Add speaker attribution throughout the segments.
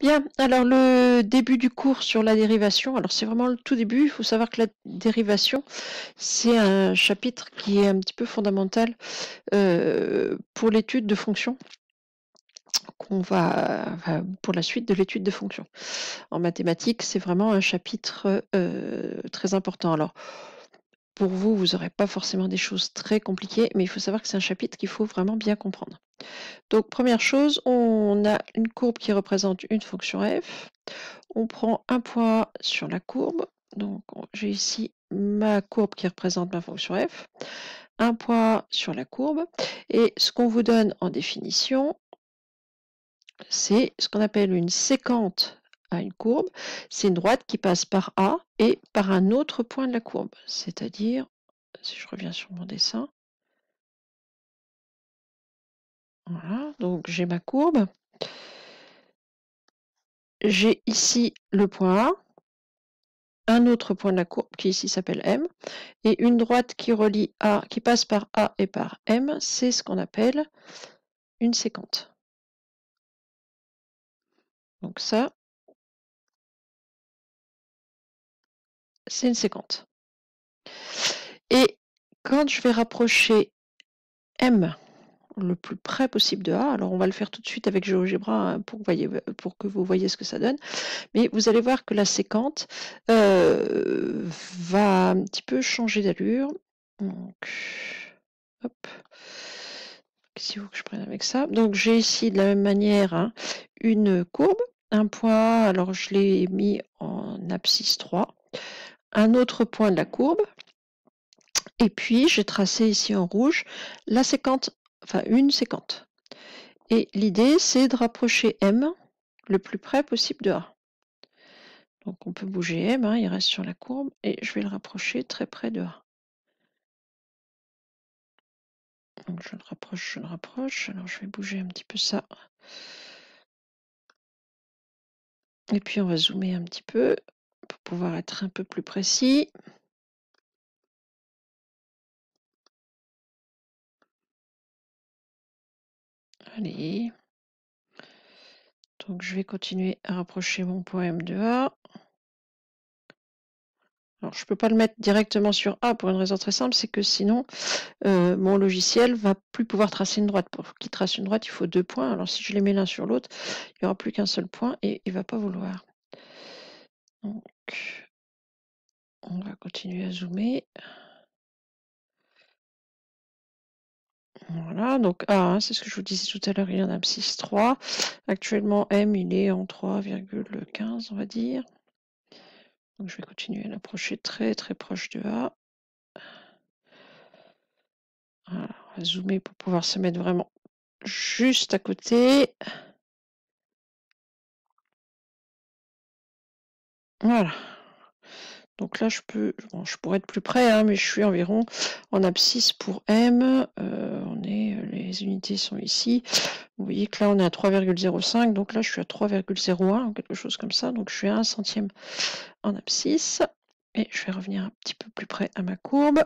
Speaker 1: Bien, alors le début du cours sur la dérivation, alors c'est vraiment le tout début, il faut savoir que la dérivation, c'est un chapitre qui est un petit peu fondamental pour l'étude de fonctions, pour la suite de l'étude de fonctions. En mathématiques, c'est vraiment un chapitre très important. Alors, pour vous, vous n'aurez pas forcément des choses très compliquées, mais il faut savoir que c'est un chapitre qu'il faut vraiment bien comprendre. Donc, première chose, on a une courbe qui représente une fonction f. On prend un point sur la courbe. Donc, j'ai ici ma courbe qui représente ma fonction f. Un point sur la courbe. Et ce qu'on vous donne en définition, c'est ce qu'on appelle une séquente à une courbe. C'est une droite qui passe par A et par un autre point de la courbe. C'est-à-dire, si je reviens sur mon dessin, voilà, donc j'ai ma courbe. J'ai ici le point A, un autre point de la courbe qui ici s'appelle M, et une droite qui relie A, qui passe par A et par M, c'est ce qu'on appelle une séquente. Donc ça, c'est une séquente. Et quand je vais rapprocher M le plus près possible de A, alors on va le faire tout de suite avec GeoGebra hein, pour que vous voyez ce que ça donne, mais vous allez voir que la séquente va un petit peu changer d'allure. Donc, hop. Si vous que je prenne avec ça. Donc j'ai ici de la même manière hein, une courbe, un point, alors je l'ai mis en abscisse 3, un autre point de la courbe, et puis j'ai tracé ici en rouge la séquente, enfin une séquente. Et l'idée c'est de rapprocher M le plus près possible de A. Donc on peut bouger M, hein, il reste sur la courbe, et je vais le rapprocher très près de A. Donc je le rapproche, alors je vais bouger un petit peu ça. Et puis on va zoomer un petit peu pour pouvoir être un peu plus précis. Allez. Donc je vais continuer à rapprocher mon point M de A. Alors je ne peux pas le mettre directement sur A pour une raison très simple, c'est que sinon mon logiciel va plus pouvoir tracer une droite. Pour qu'il trace une droite, il faut 2 points. Alors si je les mets l'un sur l'autre, il n'y aura plus qu'un seul point et il ne va pas vouloir. Donc on va continuer à zoomer. Voilà, donc A, hein, c'est ce que je vous disais tout à l'heure, il y en a 6,3. Actuellement, M, il est en 3,15, on va dire. Donc je vais continuer à l'approcher très très proche de A. Voilà, on va zoomer pour pouvoir se mettre vraiment juste à côté. Voilà. Donc là, je pourrais être plus près, hein, mais je suis environ en abscisse pour M. Les unités sont ici. Vous voyez que là, on est à 3,05. Donc là, je suis à 3,01, quelque chose comme ça. Donc je suis à 1 centième en abscisse. Et je vais revenir un petit peu plus près à ma courbe.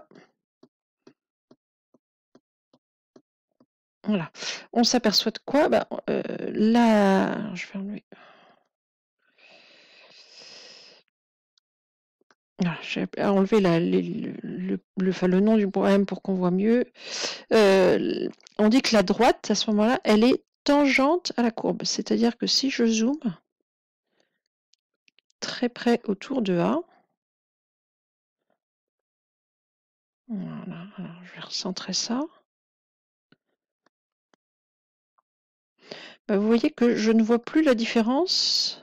Speaker 1: Voilà. On s'aperçoit de quoi là, je vais enlever. Voilà, j'ai enlevé le nom du poème pour qu'on voit mieux. On dit que la droite, à ce moment-là, elle est tangente à la courbe. C'est-à-dire que si je zoome très près autour de A, voilà, alors je vais recentrer ça. Vous voyez que je ne vois plus la différence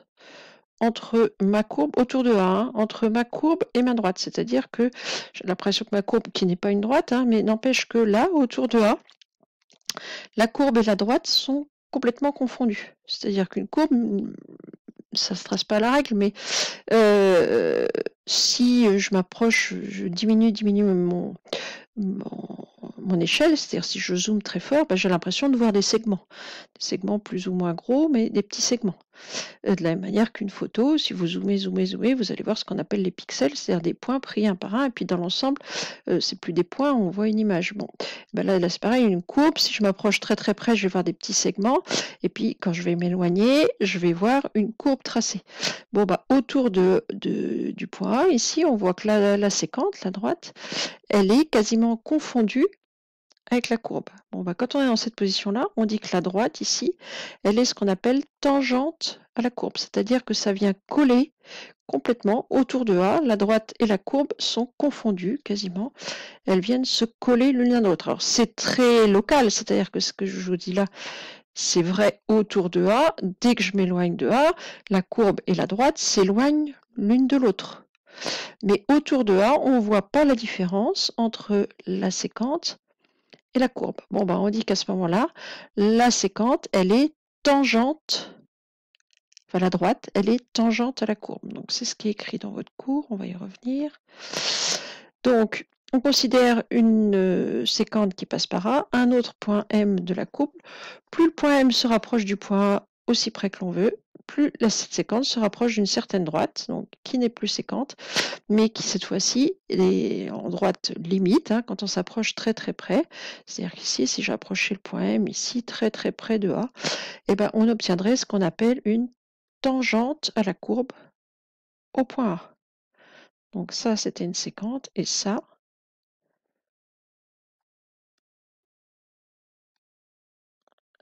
Speaker 1: entre ma courbe autour de A, hein, entre ma courbe et ma droite. C'est-à-dire que j'ai l'impression que ma courbe, qui n'est pas une droite, hein, mais n'empêche que là, autour de A, la courbe et la droite sont complètement confondues. C'est-à-dire qu'une courbe, ça ne se trace pas à la règle, mais si je m'approche, je diminue mon échelle, c'est-à-dire si je zoome très fort, j'ai l'impression de voir des segments plus ou moins gros, mais des petits segments. De la même manière qu'une photo, si vous zoomez, vous allez voir ce qu'on appelle les pixels, c'est-à-dire des points pris un par un, et puis dans l'ensemble, c'est plus des points, on voit une image. Bon, ben là c'est pareil, une courbe, si je m'approche très très près, je vais voir des petits segments, et puis quand je vais m'éloigner, je vais voir une courbe tracée. Bon, bah, autour du point A, ici, on voit que la séquente, la droite, elle est quasiment confondue avec la courbe. Bon, bah, quand on est dans cette position-là, on dit que la droite, ici, elle est ce qu'on appelle tangente à la courbe, c'est-à-dire que ça vient coller complètement autour de A. La droite et la courbe sont confondues quasiment. Elles viennent se coller l'une à l'autre. Alors, c'est très local, c'est-à-dire que ce que je vous dis là, c'est vrai autour de A. Dès que je m'éloigne de A, la courbe et la droite s'éloignent l'une de l'autre. Mais autour de A, on ne voit pas la différence entre la séquente et la courbe. Bon, bah, on dit qu'à ce moment-là, la séquente, elle est tangente, enfin la droite, elle est tangente à la courbe. Donc c'est ce qui est écrit dans votre cours, on va y revenir. Donc, on considère une séquente qui passe par A, un autre point M de la courbe. Plus le point M se rapproche du point A aussi près que l'on veut, plus la séquente se rapproche d'une certaine droite, donc qui n'est plus séquente, mais qui cette fois-ci est en droite limite, hein, quand on s'approche très très près. C'est-à-dire qu'ici, si j'approchais le point M ici très très près de A, eh ben, on obtiendrait ce qu'on appelle une tangente à la courbe au point A. Donc ça, c'était une séquente, et ça,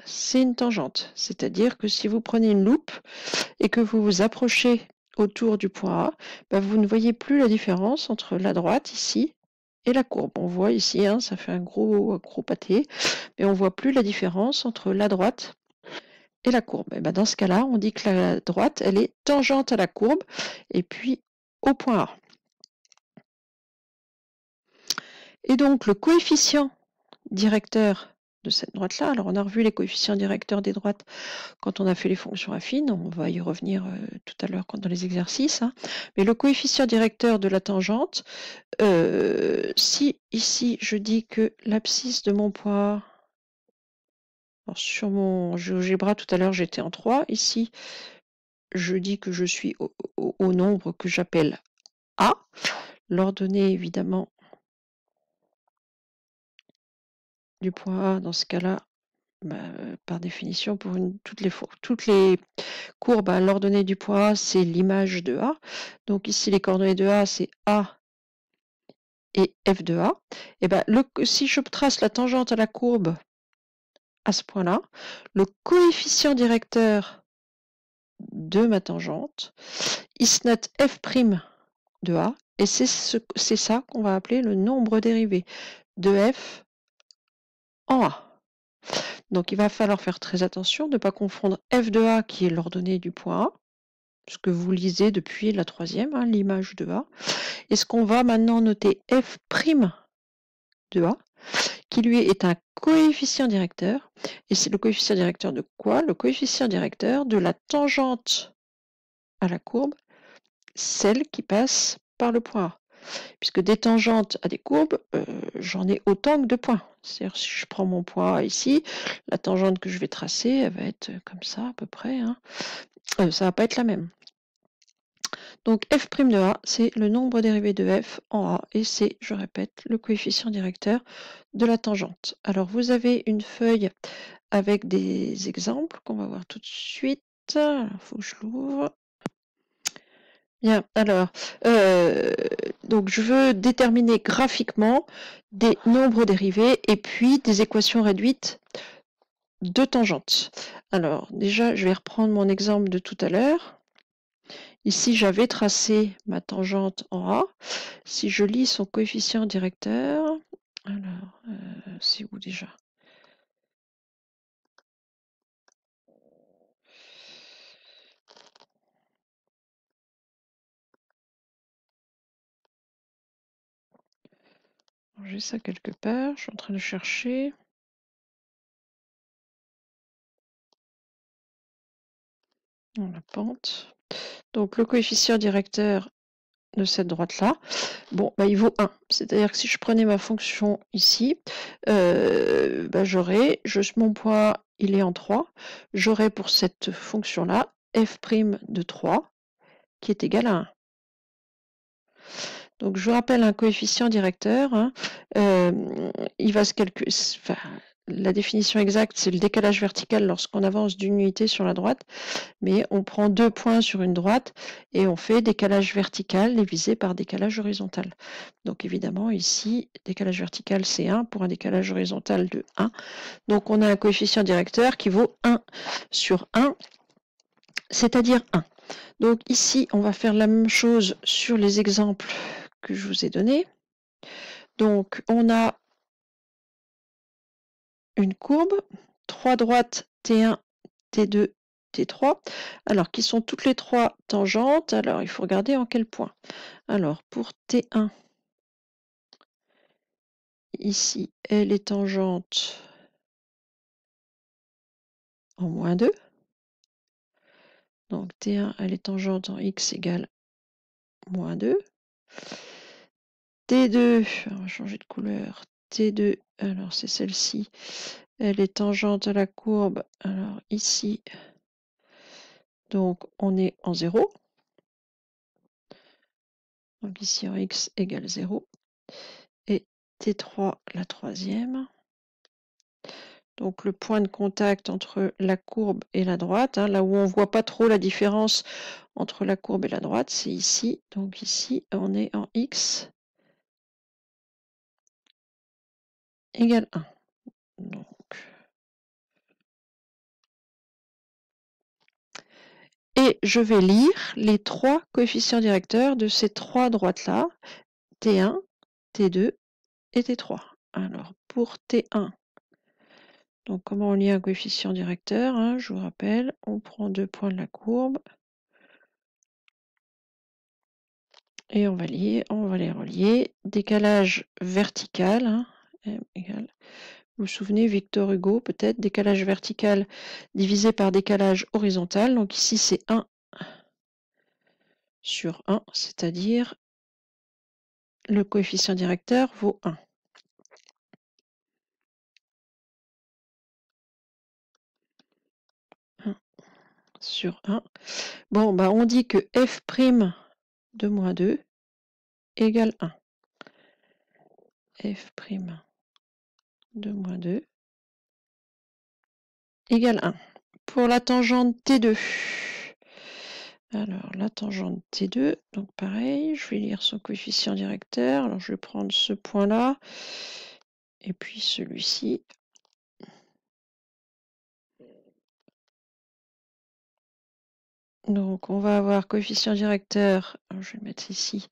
Speaker 1: c'est une tangente. C'est-à-dire que si vous prenez une loupe et que vous vous approchez autour du point A, ben vous ne voyez plus la différence entre la droite ici et la courbe. On voit ici, hein, ça fait un gros pâté, mais on ne voit plus la différence entre la droite et la courbe. Et ben dans ce cas-là, on dit que la droite, elle est tangente à la courbe et puis au point A. Et donc le coefficient directeur de cette droite-là, alors on a revu les coefficients directeurs des droites quand on a fait les fonctions affines, on va y revenir tout à l'heure dans les exercices, hein. Mais le coefficient directeur de la tangente, si ici je dis que l'abscisse de mon point, alors sur mon GeoGebra tout à l'heure j'étais en 3, ici je dis que je suis au nombre que j'appelle A, l'ordonnée évidemment du point A dans ce cas-là, par définition, pour toutes les courbes à l'ordonnée du point A, c'est l'image de A. Donc ici, les coordonnées de A, c'est A et F de A. Et ben, si je trace la tangente à la courbe à ce point-là, le coefficient directeur de ma tangente, il se note F' de A, et c'est ça qu'on va appeler le nombre dérivé de F en A. Donc il va falloir faire très attention de ne pas confondre F de A, qui est l'ordonnée du point A, ce que vous lisez depuis la troisième, hein, l'image de A. Et ce qu'on va maintenant noter F' de A, qui lui est un coefficient directeur. Et c'est le coefficient directeur de quoi? Le coefficient directeur de la tangente à la courbe, celle qui passe par le point A. Puisque des tangentes à des courbes, j'en ai autant que de points. C'est-à-dire si je prends mon point A ici, la tangente que je vais tracer, elle va être comme ça à peu près, hein. Ça ne va pas être la même. Donc f' de A, c'est le nombre dérivé de f en A, et c'est, je répète, le coefficient directeur de la tangente. Alors vous avez une feuille avec des exemples qu'on va voir tout de suite. Il faut que je l'ouvre. Bien, alors, donc je veux déterminer graphiquement des nombres dérivés et puis des équations réduites de tangente. Alors, déjà, je vais reprendre mon exemple de tout à l'heure. Ici, j'avais tracé ma tangente en A. Si je lis son coefficient directeur, alors, c'est où déjà? J'ai ça quelque part, je suis en train de chercher. Dans la pente. Donc le coefficient directeur de cette droite-là, bon, bah, il vaut 1. C'est-à-dire que si je prenais ma fonction ici, j'aurais, mon point il est en 3, j'aurais pour cette fonction-là f' de 3 qui est égal à 1. Donc, je vous rappelle un coefficient directeur. Hein, il va se calculer. Enfin, la définition exacte, c'est le décalage vertical lorsqu'on avance d'une unité sur la droite. Mais on prend 2 points sur une droite et on fait décalage vertical divisé par décalage horizontal. Donc, évidemment, ici, décalage vertical, c'est 1 pour un décalage horizontal de 1. Donc, on a un coefficient directeur qui vaut 1 sur 1, c'est-à-dire 1. Donc, ici, on va faire la même chose sur les exemples que je vous ai donnés. Donc, on a une courbe, 3 droites T1, T2, T3, alors qui sont toutes les 3 tangentes. Alors, il faut regarder en quel point. Alors, pour T1, ici, elle est tangente en moins 2. Donc, T1, elle est tangente en x égale moins 2. T2, on va changer de couleur. T2, alors c'est celle-ci, elle est tangente à la courbe. Alors ici, donc on est en 0. Donc ici en x égale 0. Et T3, la troisième. Donc le point de contact entre la courbe et la droite, hein, là où on ne voit pas trop la différence entre la courbe et la droite, c'est ici. Donc ici, on est en x égale 1. Donc, et je vais lire les 3 coefficients directeurs de ces 3 droites-là, T1, T2 et T3. Alors, pour T1, donc comment on lit un coefficient directeur, hein, je vous rappelle, on prend 2 points de la courbe et on va les relier. Décalage vertical, hein, M égale, vous vous souvenez, Victor Hugo, peut-être, décalage vertical divisé par décalage horizontal. Donc ici, c'est 1 sur 1, c'est-à-dire le coefficient directeur vaut 1. Sur 1. Bon, bah on dit que f' de moins 2 égale 1. F' de moins 2 égale 1. Pour la tangente T2, alors la tangente T2, donc pareil, je vais lire son coefficient directeur. Alors je vais prendre ce point-là et puis celui-ci. Donc on va avoir coefficient directeur, alors je vais le mettre ici,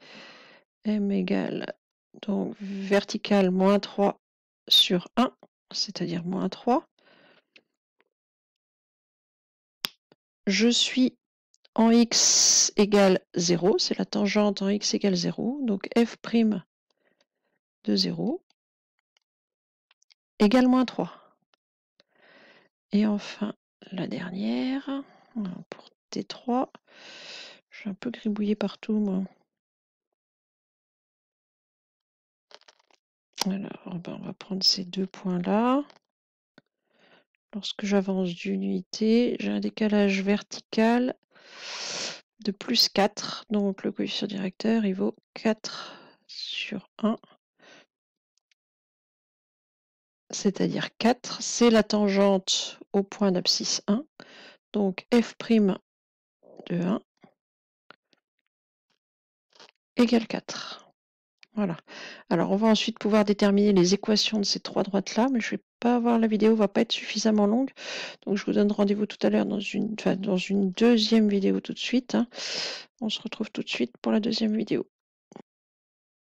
Speaker 1: m égale, donc vertical moins 3 sur 1, c'est-à-dire moins 3. Je suis en x égale 0, c'est la tangente en x égale 0, donc f' de 0 égale moins 3. Et enfin, la dernière, pour T3, je suis un peu gribouillé partout, moi. Alors, ben, on va prendre ces 2 points-là. Lorsque j'avance d'une unité, j'ai un décalage vertical de plus 4. Donc le coefficient directeur, il vaut 4 sur 1. C'est-à-dire 4, c'est la tangente au point d'abscisse 1. Donc f' de 1 égale 4. Voilà. Alors, on va ensuite pouvoir déterminer les équations de ces 3 droites-là, mais je ne vais pas avoir la vidéo, va pas être suffisamment longue. Donc, je vous donne rendez-vous tout à l'heure dans une deuxième vidéo tout de suite. Hein. On se retrouve tout de suite pour la deuxième vidéo.